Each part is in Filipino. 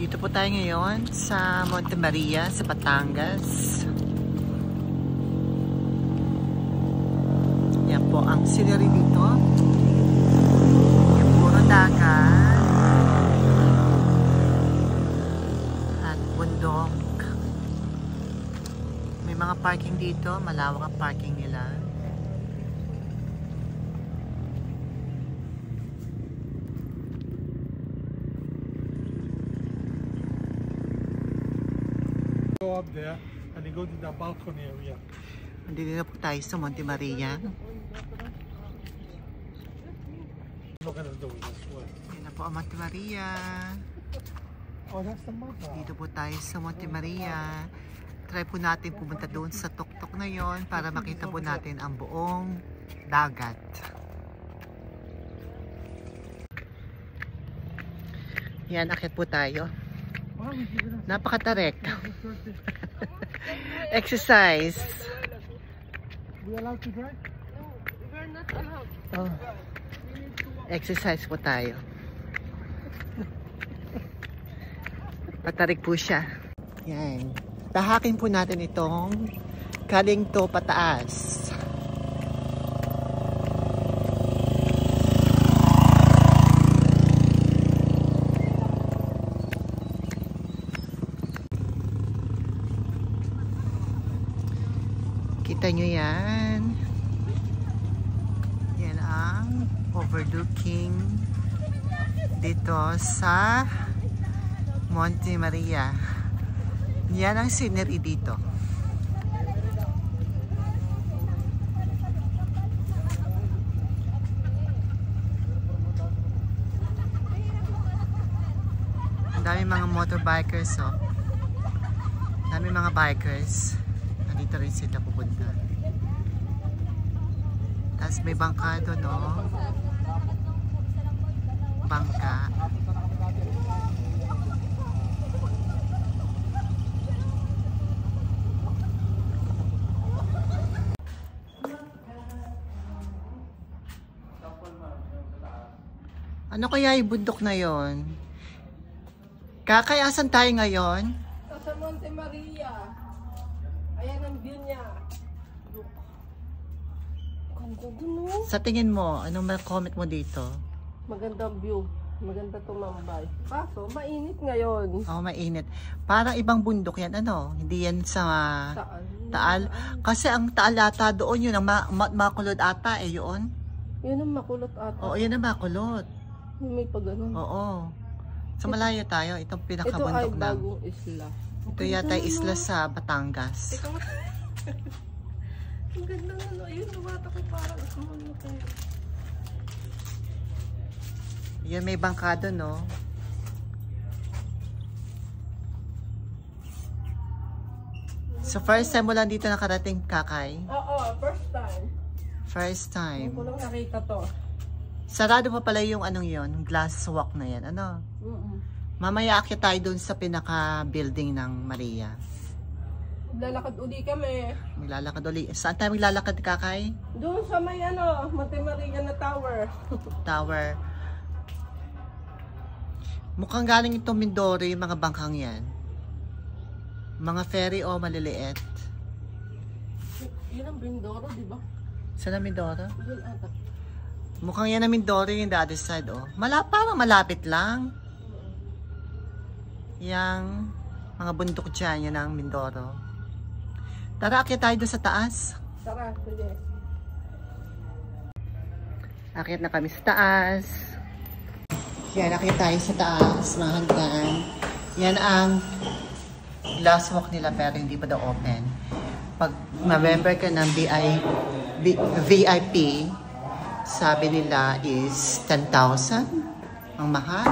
Dito po tayo ngayon sa Monte Maria sa Batangas. Yan po ang scenery dito. Yan puro dagat at bundok. May mga parking dito, malawak ang parking nila. Go up there and you go to the balcony area. Nandito na po tayo sa Monte Maria. I'm not gonna do it this way. Yan na po ang Monte Maria. Oh, that's the mother. Dito po tayo sa Monte Maria. Try po natin pumunta doon sa tuktok na yon para makita po natin ang buong dagat. Yan, akit po tayo. Napakatarek. Exercise. We allowed to drive? No, we're not allowed. Oh. Exercise po tayo. Patarik po siya. Yan. Tahakin po natin itong Kalinto pataas. Kita nyo yan. Yan ang overlooking dito sa Monte Maria. Yan ang scenery dito. Ang dami mga motorbikers, oh. Ang dami mga bikers. Nandito rin sila pupunta. Tapos may bangka doon, oh. Bangka. Ano kaya yung bundok na yon? Kakayasan tayo ngayon? Sa Monte Maria. Ayan ang view niya. Look. Ganda dun, oh. Sa tingin mo, anong comment mo dito? Magandang view. Maganda tumambay. Kaso, mainit ngayon. Oh, mainit. Parang ibang bundok yan, ano? Hindi yan sa Saan? Taal. Kasi ang Taal ata doon, yun ang makulot ata, eh, yun. Yun ang makulot ata. Oo, yun ang makulot. May pa ganun. Oo. Sa malayo tayo, itong Ito ay pinakabundok na. bagong isla. Ito yata isla sa Batangas. Teka mo. Ang ganda na, no? Ayun, lumata ko parang small na tayo. Yan, may bangka doon, no? So, first time mo lang dito nakarating, Kakay? Oo, first time. First Hindi time. ko lang nakita to. Sarado pa pala yung anong yon, glass walk na yan, ano? Mamaya akit tayo doon sa pinaka-building ng Maria. Lalakad uli kami. Maglalakad ulit. Saan tayo maglalakad, Kakay? Doon sa may ano, Monte Maria na tower. Tower. Mukhang galing itong Mindoro yung mga bangkang yan. Mga ferry o maliliit. Yun ang Mindoro, di ba? Saan ang Mindoro? Doon ata. Mukhang yan ang Mindoro yung the other side, oh. Parang malapit lang. Yang mga bundok dyan, yan ang Mindoro. Tara, akit tayo doon sa taas. Tara, sige. Akit na kami sa taas. Yan, akit tayo sa taas, mga hagdan. Yan ang glass walk nila pero hindi pa daw open. Pag ma-member ka ng VIP, sabi nila is 10,000. Ang mahal.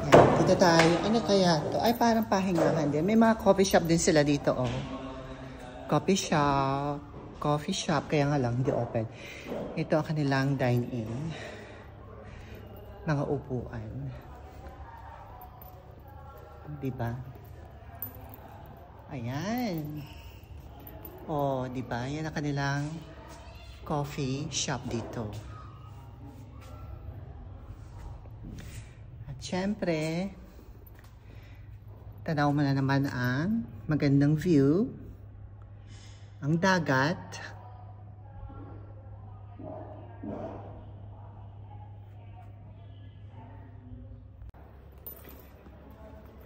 Yan, dito tayo. Ano kaya to? Ay, parang pahingahan din. May mga coffee shop din sila dito, oh. Coffee shop. Coffee shop. Kaya nga lang, hindi open. Ito ang kanilang dine-in. Mga upuan. Diba? Ayan. Oh, di ba? Yan ang kanilang coffee shop dito. Siyempre, tanaw mo na naman ang magandang view, ang dagat.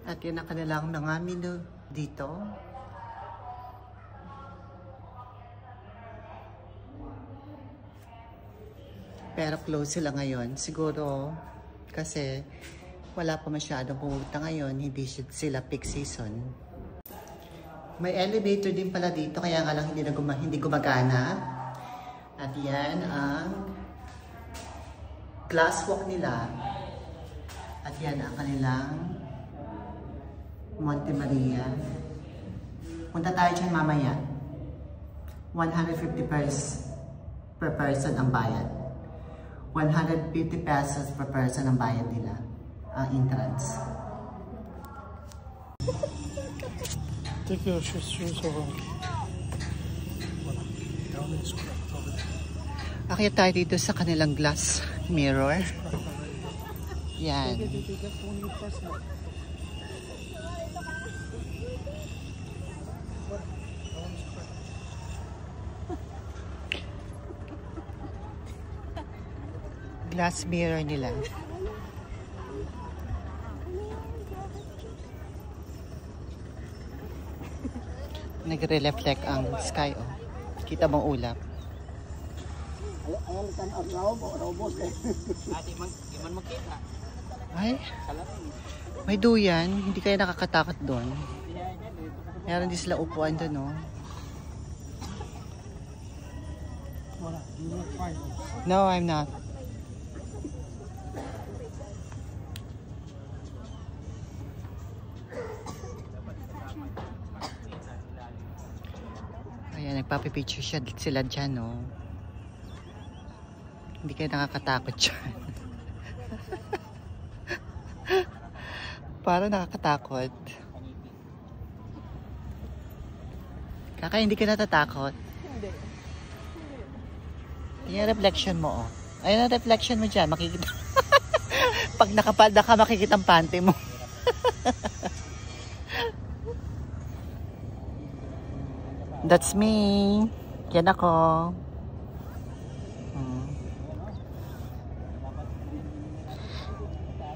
At yun ang kanilang mga menu dito. Pero close sila ngayon. Siguro kasi wala pa masyadong pumunta ngayon. Hindi sila peak season. May elevator din pala dito. Kaya nga lang hindi gumagana. At yan ang glass walk nila. At yan ang kanilang Monte Maria. Punta tayo dyan mamaya. 150 per person ang bayad. 150 pesos per person ang bayad nila. Ang entrance. Take your shoes over. Akyat tayo dito sa kanilang glass mirror. Yan. Glass mirror nila. Nagre-reflect ang sky, oh. Kita mong ulap. Ay, may duyan. Hindi kayo nakakatakot doon. Meron din sila upuan doon, oh. No, I'm not. Ayan, nagpapipicture sila dyan, no? Hindi kayo nakakatakot dyan. Parang nakakatakot. Kaka, hindi ka natatakot? Hindi. Yung reflection mo, oh. Ayun ang reflection mo dyan, makikita. Pag nakapalda ka, makikita ang panty mo. That's me. Yan ako.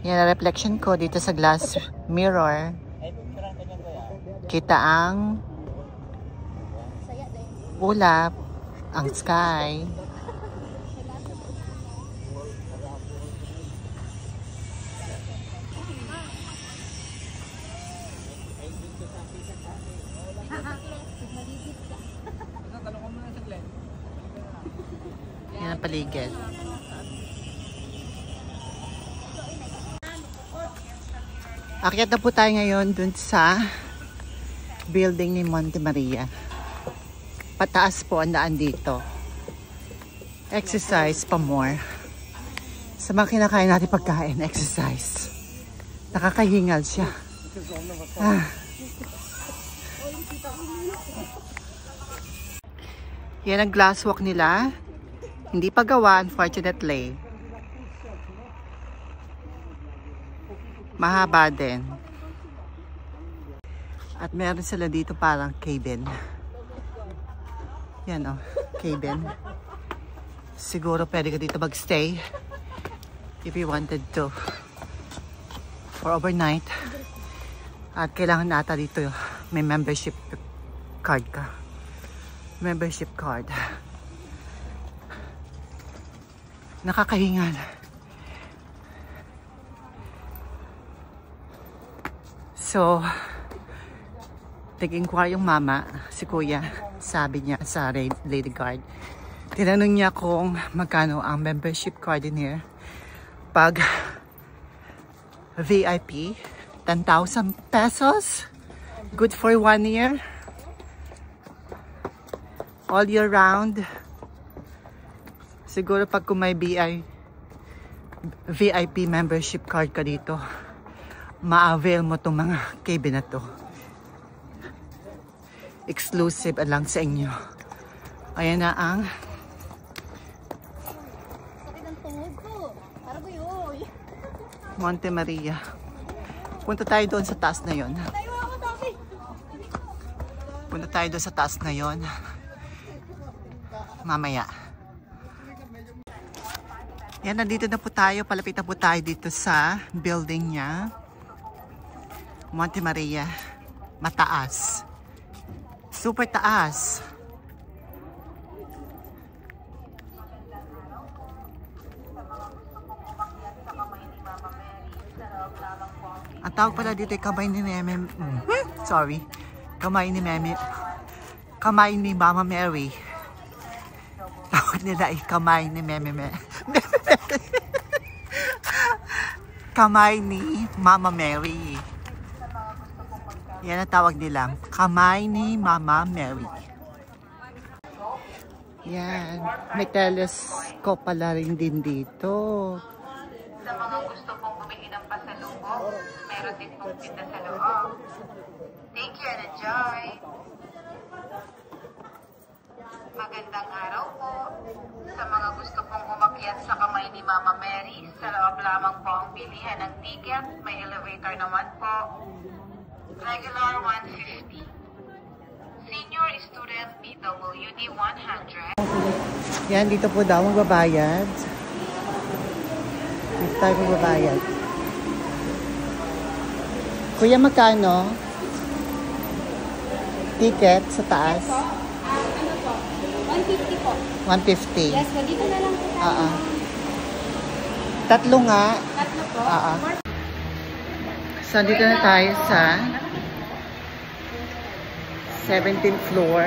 Yan ang reflection ko dito sa glass mirror. Kita ang ulap, ang sky. Yan ang paligid. Akyat na po tayo ngayon dun sa building ni Monte Maria. Pataas po ang daan dito. Exercise pa more. Sa mga kinakain natin pagkain, exercise. Nakakahingal siya. Yan ang glass walk nila. Hindi pa gawa, unfortunately. Mahaba din. At meron sila dito parang cabin. Yan, oh, cabin. Siguro pwede ka dito magstay if you wanted to. For overnight. At kailangan nata dito may membership card ka. Membership card. Nakakahingal. So, nag-inquire yung mama, si kuya, sabi niya sa lady guard. Tinanong niya kung magkano ang membership card in here. Pag VIP, 10,000 pesos. Good for 1 year. All year round. Siguro pag kung may VIP membership card ka dito, ma-avail mo itong mga cabin na to. Exclusive lang sa inyo. Ayan na ang Monte Maria. Punta tayo doon sa taas na yon. Punta tayo doon sa taas na yon. Mamaya. Yan, nandito na po tayo. Palapit na po tayo dito sa building niya. Monte Maria. Mataas. Super taas. Ang tawag pala dito ay kamay ni Meme. Sorry. Kamay ni Meme. Kamay ni Mama Mary. Tawag nila ay kamay ni Meme. Kamay ni Mama Mary. Yan ang tawag nila. Kamay ni Mama Mary. Yan. May telescope pala rin din dito. Sa mga gusto pong bumili ng pasalubong, meron din pong tinda sa loob. Thank you and enjoy! Magandang araw po. Sa mga gusto pong umakyat sa kamay ni Mama Mary, sa loob lamang po ang bilihan ng ticket. May elevator naman po. Regular 150. Senior student PWD 100. Yan, dito po daw magbabayad. Dito tayo magbabayad. Kuya, magkano? Ticket sa taas? Ano po? 150 po. 150. Yes po, dito na lang po tayo. Tatlo nga. Tatlo po. So, dito na tayo sa 17th floor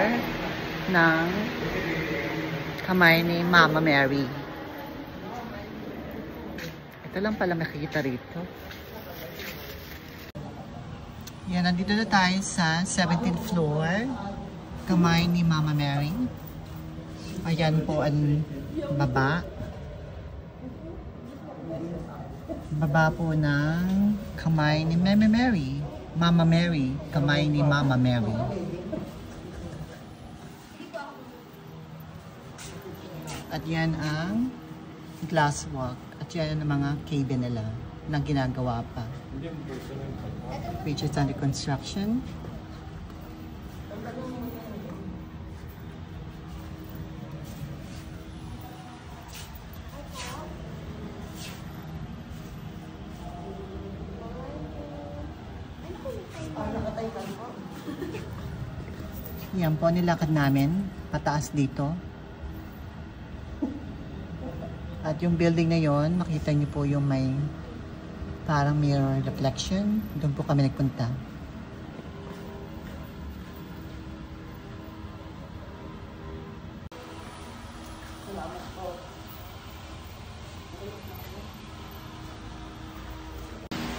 ng kamay ni Mama Mary. Ito lang pala makikita rito. Yan, nandito na tayo sa 17th floor. Kamay ni Mama Mary. Ayan po ang baba. Baba po ng kamay ni Mama Mary. Mama Mary. Kamay ni Mama Mary. At yan ang glass walk. At yan ang mga cabin nila na ginagawa pa. Which is under construction. Yan po nilakad namin pataas dito. At yung building na yon, makita niyo po yung may parang mirror reflection. Doon po kami nagpunta.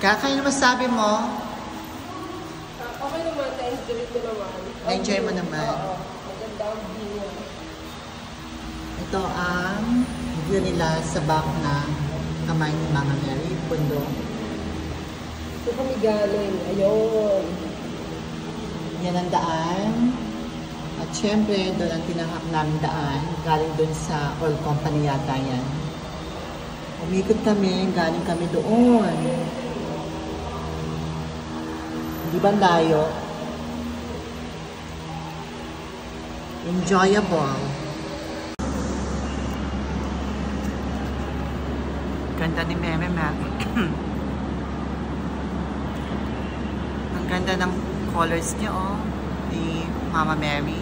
Kakain na masabi mo? Okay naman, na-enjoy ko naman. Na-enjoy mo naman. Oo, maganda ang view. Ito ang view nila sa back na kamay ni Mama Mary, pundo. Ito kami galing. Ayun. Yan ang daan. At syempre, doon ang tinahak namin daan. Galing doon sa oil company yata yan. Umikot kami, galing kami doon. Di ba layo? Enjoyable. Ganda ni Meme Mary. Ang ganda ng colors niya, oh. Ni Mama Mary.